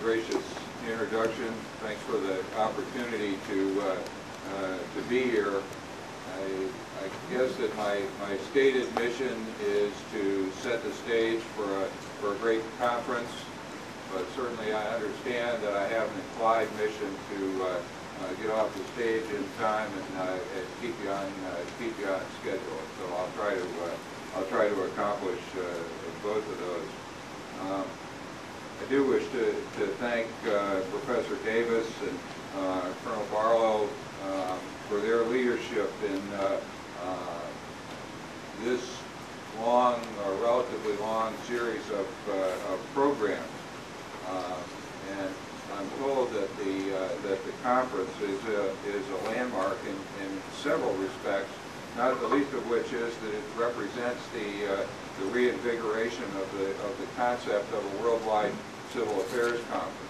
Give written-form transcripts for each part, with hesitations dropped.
gracious introduction. Thanks for the opportunity to be here. I guess that my stated mission is to set the stage for a great conference, but certainly I understand that I have an implied mission to get off the stage in time and keep you on schedule. So I'll try to accomplish both of those. I do wish to thank Professor Davis and Colonel Barlow for their leadership in this long, or relatively long, series of programs. And I'm told that the conference is a landmark in several respects, not the least of which is that it represents the reinvigoration of the concept of a worldwide civil affairs conference.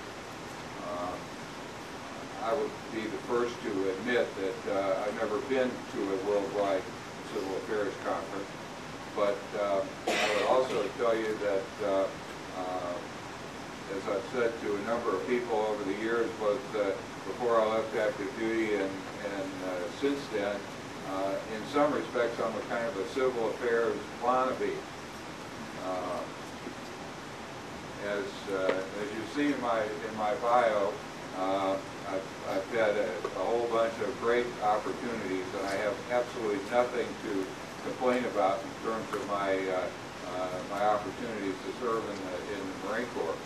I would be the first to admit that I've never been to a worldwide civil affairs conference, but I would also tell you that as I've said to a number of people over the years, both before I left active duty and since then, in some respects I'm a kind of a civil affairs wannabe. As you've seen in my bio, I've had a whole bunch of great opportunities, and I have absolutely nothing to complain about in terms of my my opportunities to serve in the Marine Corps.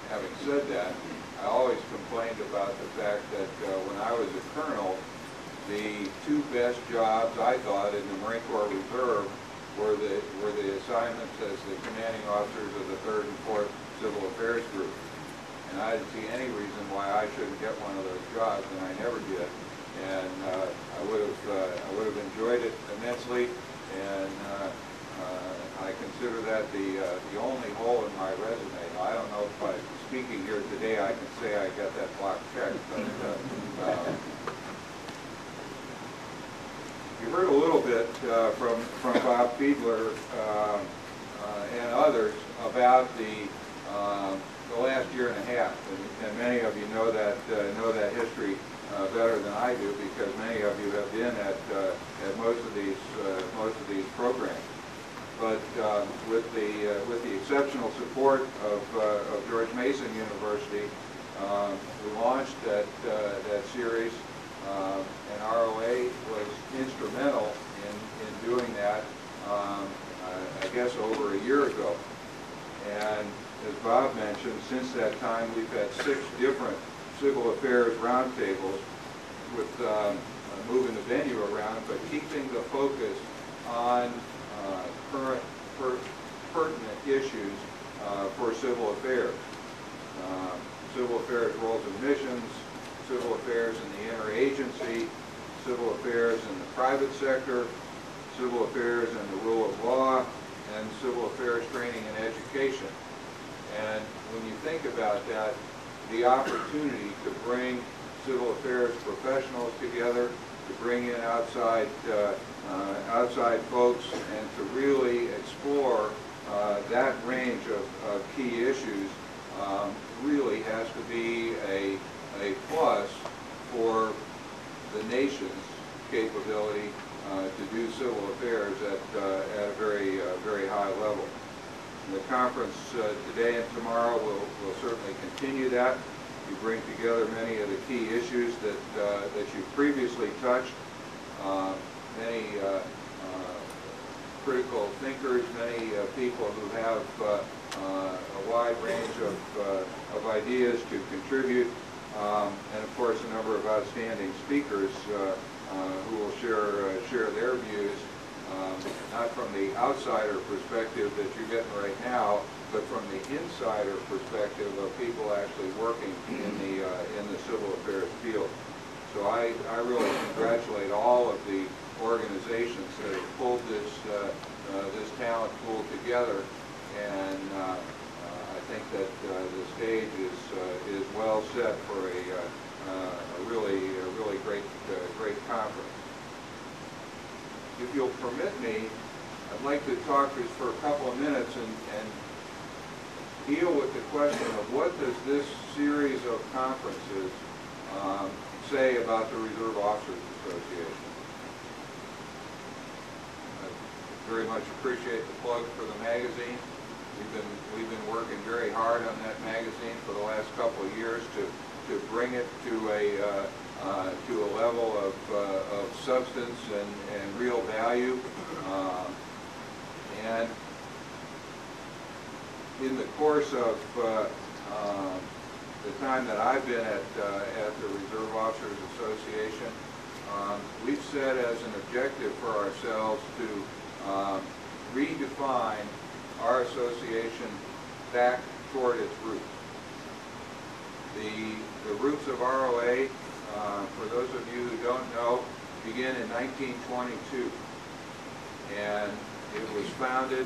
Having said that, I always complained about the fact that when I was a colonel, the two best jobs I thought in the Marine Corps Reserve were the assignments as the commanding officers of the 3rd and 4th Civil Affairs Group. And I didn't see any reason why I shouldn't get one of those jobs, and I never did. And I would have enjoyed it immensely, and I consider that the only hole in my resume. Now, I don't know if by speaking here today I can say I got that box checked, but you heard a little bit from Bob Fiedler and others about the last year and a half, and many of you know that history better than I do, because many of you have been at most of these programs. But with the exceptional support of George Mason University, we launched that series, and ROA was instrumental in doing that. I guess over a year ago. And as Bob mentioned, since that time we've had 6 different civil affairs roundtables with moving the venue around, but keeping the focus on current pertinent issues for civil affairs. Civil affairs roles and missions, civil affairs in the interagency, civil affairs in the private sector, civil affairs in the rule of law, and civil affairs training and education. And when you think about that, the opportunity to bring civil affairs professionals together, to bring in outside folks, and to really explore that range of key issues really has to be a plus for the nation's capability to do civil affairs at a very high level. And the conference today and tomorrow will certainly continue that. You bring together many of the key issues that you previously touched. Many critical thinkers, many people who have a wide range of ideas to contribute, and of course a number of outstanding speakers who will share their views, not from the outsider perspective that you're getting right now, but from the insider perspective of people actually working in the civil affairs field. So I really congratulate all of the organizations that have pulled this talent pool together, and I think that the stage is well set for a really great conference. If you'll permit me, I'd like to talk just for a couple of minutes and deal with the question of what does this series of conferences say about the Reserve Officers Association. I very much appreciate the plug for the magazine. We've been working very hard on that magazine for the last couple of years to bring it to a level of substance and real value. And in the course of the time that I've been at the Reserve Officers Association, we've set as an objective for ourselves to redefine our association back toward its roots. The roots of ROA, for those of you who don't know, begin in 1922, and it was founded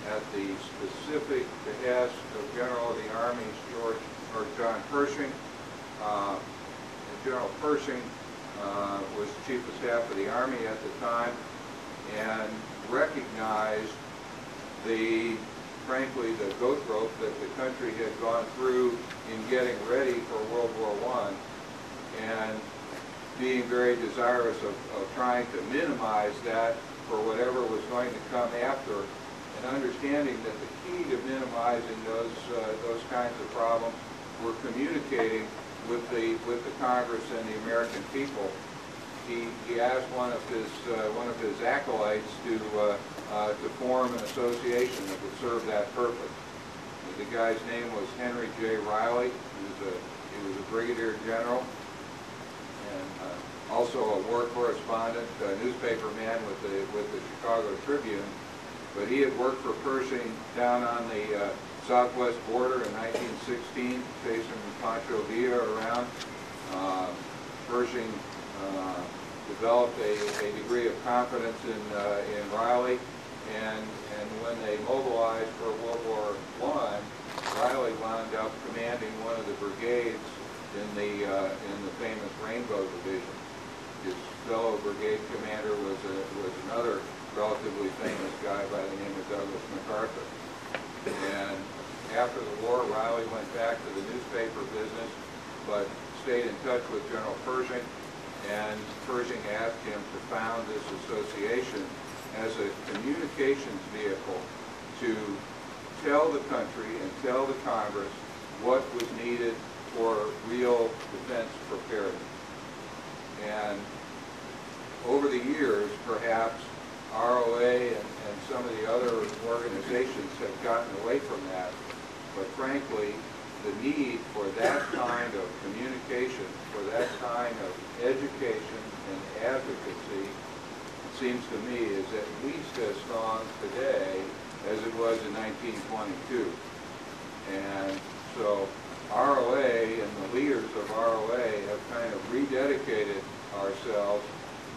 at the specific behest of General of the Army's John Pershing. General Pershing was the Chief of Staff of the Army at the time, and recognized frankly, the goat rope that the country had gone through in getting ready for World War I, and being very desirous of trying to minimize that for whatever was going to come after, and understanding that the key to minimizing those kinds of problems were communicating with the Congress and the American people. He asked one of his acolytes to form an association that would serve that purpose. The guy's name was Henry J. Riley. He was a brigadier general and also a war correspondent, newspaper man with the Chicago Tribune. But he had worked for Pershing down on the southwest border in 1916, facing Pancho Villa around. Pershing developed a degree of confidence in Riley, and when they mobilized for World War I, Riley wound up commanding one of the brigades in the famous Rainbow Division. His fellow brigade commander was another relatively famous guy by the name of Douglas McCarthy. And after the war, Riley went back to the newspaper business, but stayed in touch with General Pershing, and Pershing asked him to found this association as a communications vehicle to tell the country and tell the Congress what was needed for real defense preparedness. And over the years, perhaps ROA and some of the other organizations have gotten away from that, but frankly, the need for that kind of communication, for that kind of education and advocacy, it seems to me, is at least as strong today as it was in 1922. And so ROA and the leaders of ROA have kind of rededicated ourselves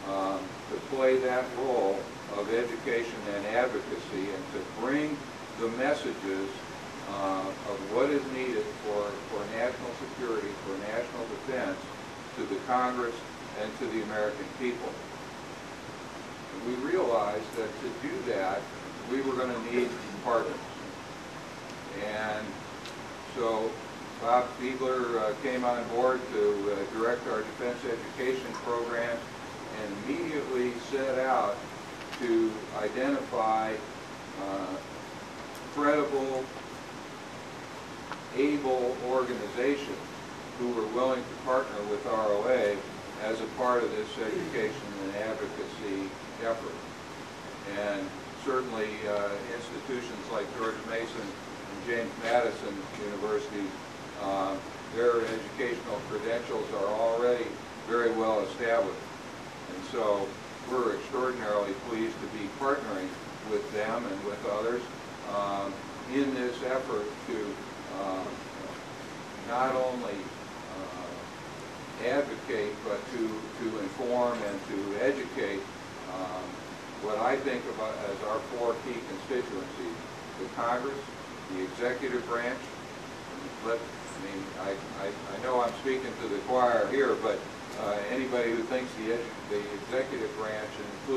to play that role of education and advocacy, and to bring the messages of what is needed for national security, for national defense, to the Congress and to the American people. And we realized that to do that, we were going to need partners. And so Bob Fiedler came on board to direct our defense education program, and immediately set out to identify credible, able organizations who were willing to partner with ROA as a part of this education and advocacy effort. And certainly institutions like George Mason and James Madison universities, their educational credentials are already very well established. And so we're extraordinarily pleased to be partnering with them and with others in this effort to not only advocate, but to inform and to educate what I think about as our four key constituencies: the Congress, the executive branch. I know I'm speaking to the choir here, but anybody who thinks the executive branch, including